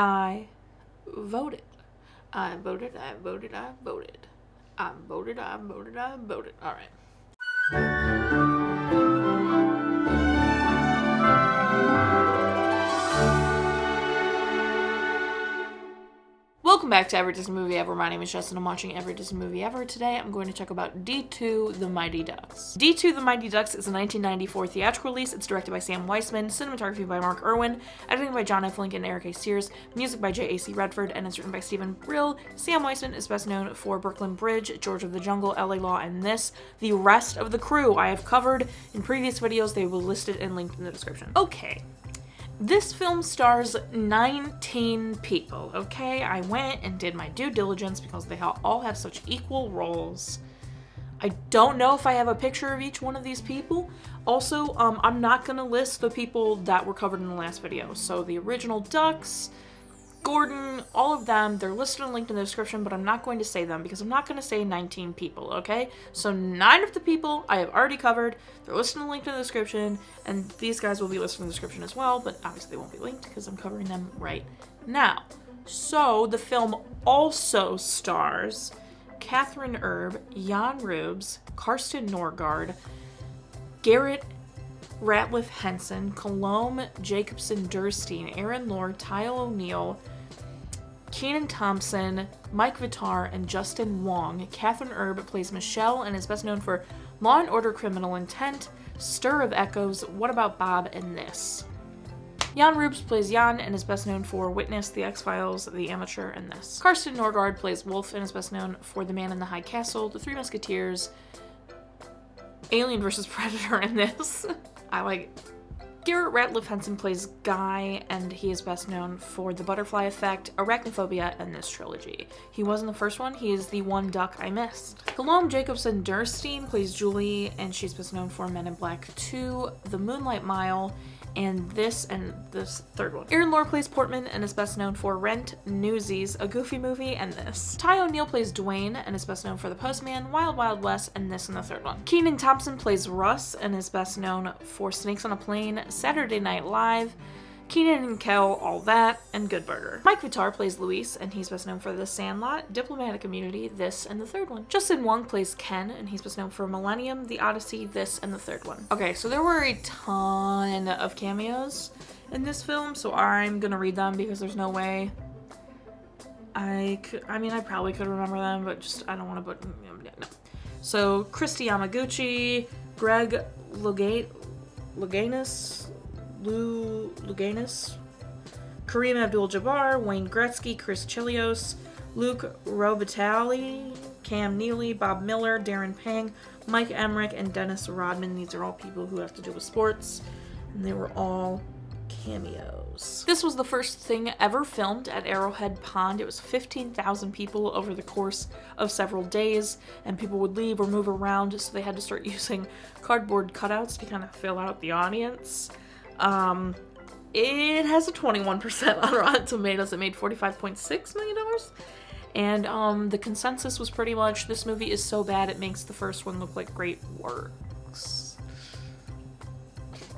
I voted. I voted, I voted, I voted. I voted, I voted, I voted. All right. Welcome back to Every Disney Movie Ever. My name is Jess and I'm watching Every Disney Movie Ever. Today I'm going to talk about D2 The Mighty Ducks. D2 The Mighty Ducks is a 1994 theatrical release. It's directed by Sam Weisman, cinematography by Mark Irwin, editing by John F. Lincoln and Eric A. Sears, music by J.A.C. Redford, and it's written by Stephen Brill. Sam Weisman is best known for Brooklyn Bridge, George of the Jungle, LA Law, and this. The rest of the crew I have covered in previous videos. They will be listed and linked in the description. Okay. This film stars 19 people, okay? I went and did my due diligence because they all have such equal roles. I don't know if I have a picture of each one of these people. Also, I'm not going to list the people that were covered in the last video. So the original Ducks, Gordon, all of them, they're listed and linked in the description, but I'm not going to say them because I'm not going to say 19 people, okay? So 9 of the people I have already covered. They're listed and linked in the description, and these guys will be listed in the description as well, but obviously they won't be linked because I'm covering them right now. So the film also stars Catherine Erb, Jan Rubes, Karsten Norgard, Garrett Ratliff Henson, Colombe Jacobson Durstein, Aaron Lohr, Tyle O'Neill, Kenan Thompson, Mike Vitar, and Justin Wong. Catherine Erb plays Michelle and is best known for Law & Order: Criminal Intent, Stir of Echoes, What About Bob, and This. Jan Rubes plays Jan and is best known for Witness, The X-Files, The Amateur, and This. Karsten Norgard plays Wolf and is best known for The Man in the High Castle, The Three Musketeers, Alien vs. Predator, and This. I like Garrett Ratliff Henson plays Guy, and he is best known for The Butterfly Effect, Arachnophobia, and this trilogy. He wasn't the first one, he is the one duck I missed. Colombe Jacobson Durstein plays Julie, and she's best known for Men in Black 2, The Moonlight Mile, and this third one. Aaron Lohr plays Portman and is best known for Rent, Newsies, A Goofy Movie, and this. Ty O'Neill plays Dwayne and is best known for The Postman, Wild Wild West, and this and the third one. Kenan Thompson plays Russ and is best known for Snakes on a Plane, Saturday Night Live, Kenan and Kel, All That, and Good Burger. Mike Vitar plays Luis, and he's best known for The Sandlot, Diplomatic Immunity, this, and the third one. Justin Wong plays Ken, and he's best known for Millennium, The Odyssey, this, and the third one. Okay, so there were a ton of cameos in this film, so I'm gonna read them because there's no way I probably could remember them, but just, I don't want to put, no. So, Christy Yamaguchi, Greg Louganis, Kareem Abdul-Jabbar, Wayne Gretzky, Chris Chilios, Luke Robitaille, Cam Neely, Bob Miller, Darren Pang, Mike Emmerich, and Dennis Rodman. These are all people who have to do with sports, and they were all cameos. This was the first thing ever filmed at Arrowhead Pond. It was 15,000 people over the course of several days, and people would leave or move around, so they had to start using cardboard cutouts to kind of fill out the audience. It has a 21% on Rotten Tomatoes. It made $45.6 million. And the consensus was pretty much, this movie is so bad it makes the first one look like great works.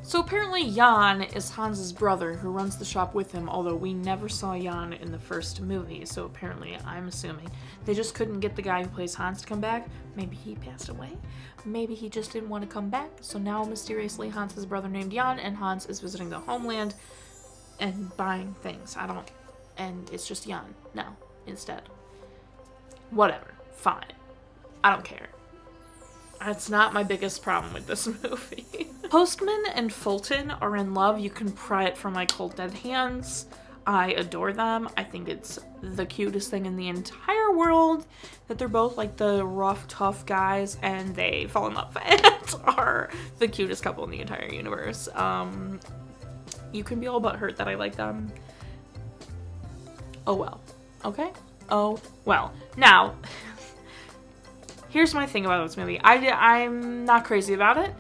So apparently Jan is Hans's brother who runs the shop with him, although we never saw Jan in the first movie, so apparently, I'm assuming, they just couldn't get the guy who plays Hans to come back. Maybe he passed away. Maybe he just didn't want to come back. So now, mysteriously, Hans has a brother named Jan, and Hans is visiting the homeland and buying things. And it's just Jan now, instead. Whatever. Fine. I don't care. That's not my biggest problem with this movie. Postman and Fulton are in love. You can pry it from my cold dead hands. I adore them. I think it's the cutest thing in the entire world that they're both like the rough, tough guys and they fall in love and are the cutest couple in the entire universe. You can be all but hurt that I like them. Oh well. Okay? Oh well. Now, here's my thing about this movie. I'm not crazy about it.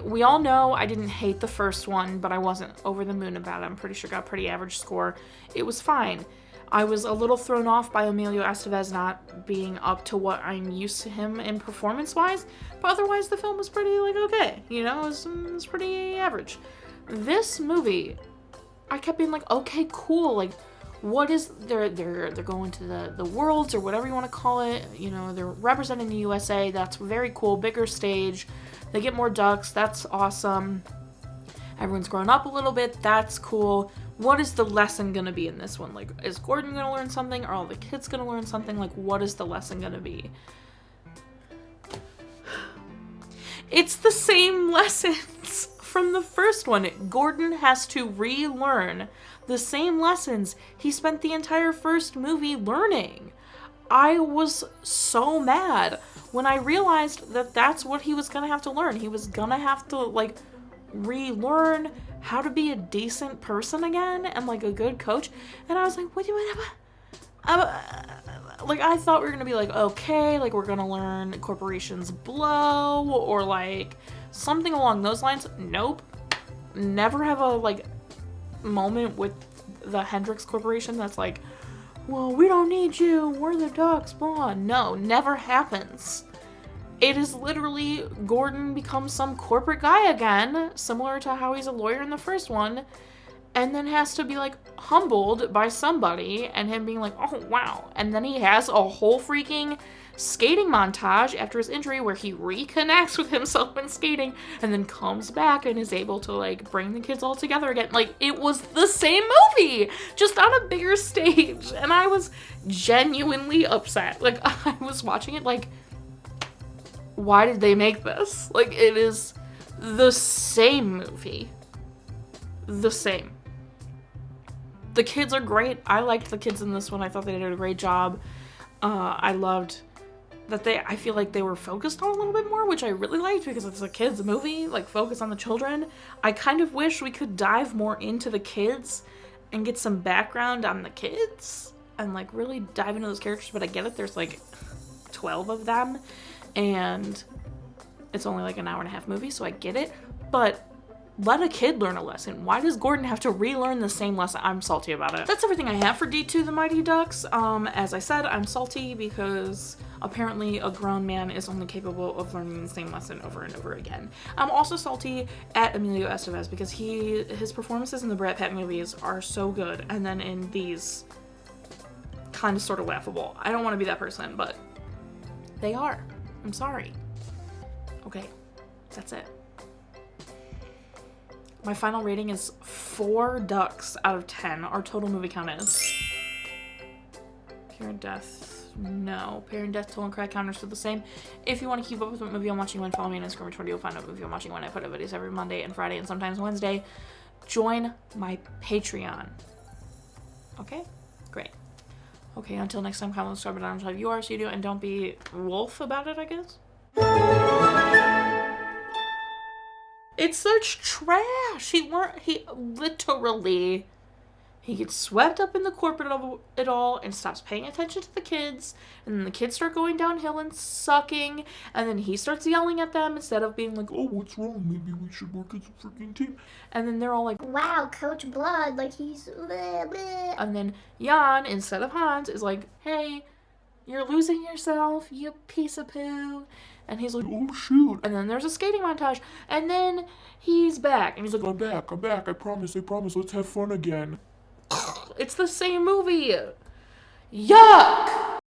We all know I didn't hate the first one, but I wasn't over the moon about it. I'm pretty sure it got a pretty average score. It was fine. I was a little thrown off by Emilio Estevez not being up to what I'm used to him in performance-wise, but otherwise the film was pretty, okay. You know, it was pretty average. This movie I kept being like, okay, cool, like, what is, they're going to the Worlds, or whatever you want to call it, you know, they're representing the USA, that's very cool, bigger stage, they get more ducks, that's awesome, everyone's grown up a little bit, that's cool. What is the lesson gonna be in this one? Like, is Gordon gonna learn something? Are all the kids gonna learn something? Like, what is the lesson gonna be? It's the same lessons from the first one. Gordon has to relearn the same lessons he spent the entire first movie learning. I was so mad when I realized that that's what he was gonna have to learn. He was gonna have to, like, relearn how to be a decent person again and, like, a good coach. And I was like, what do you like, I thought we were gonna be like, okay, like, we're gonna learn corporations blow, or like something along those lines. Nope. Never have a, like, moment with the Hendrix Corporation that's like, well, we don't need you, we're the Ducks, blah. No, never happens. It is literally Gordon becomes some corporate guy again, similar to how he's a lawyer in the first one, and then has to be, like, humbled by somebody, and him being like, oh, wow. And then he has a whole freaking skating montage after his injury where he reconnects with himself when skating, and then comes back and is able to, like, bring the kids all together again. Like, it was the same movie, just on a bigger stage, and I was genuinely upset. Like, I was watching it like, why did they make this? Like, it is the same movie. The same. The kids are great. I liked the kids in this one. I thought they did a great job. I loved that I feel like they were focused on a little bit more, which I really liked because it's a kids movie, like, focus on the children. I kind of wish we could dive more into the kids and get some background on the kids and, like, really dive into those characters, but I get it. There's, like, 12 of them. And it's only like an hour and a half movie, so I get it. But let a kid learn a lesson. Why does Gordon have to relearn the same lesson? I'm salty about it. That's everything I have for D2 The Mighty Ducks. As I said, I'm salty because apparently a grown man is only capable of learning the same lesson over and over again. I'm also salty at Emilio Estevez because his performances in the Brat Pack movies are so good, and then in these, kind of sort of laughable. I don't want to be that person, but they are. I'm sorry. Okay, that's it. My final rating is 4 ducks out of 10. Our total movie count is Parent Death. No. Parent Death, Total and Cry counters are the same. If you want to keep up with what movie I'm watching when, follow me on Instagram or Twitter. You'll find out what movie I'm watching when. I put out videos every Monday and Friday and sometimes Wednesday. Join my Patreon. Okay? Great. Okay, until next time, comment, subscribe, and how you are, so you do, and don't be wolf about it, I guess. It's such trash. He literally, he gets swept up in the corporate of it all and stops paying attention to the kids, and then the kids start going downhill and sucking, and then he starts yelling at them instead of being like, oh, what's wrong? Maybe we should work as a freaking team. And then they're all like, wow, Coach Blood, like he's blah, blah. And then Jan, instead of Hans, is like, hey, you're losing yourself, you piece of poo. And he's like, oh shoot. And then there's a skating montage. And then he's back. And he's like, I'm back. I promise. Let's have fun again. It's the same movie. Yuck!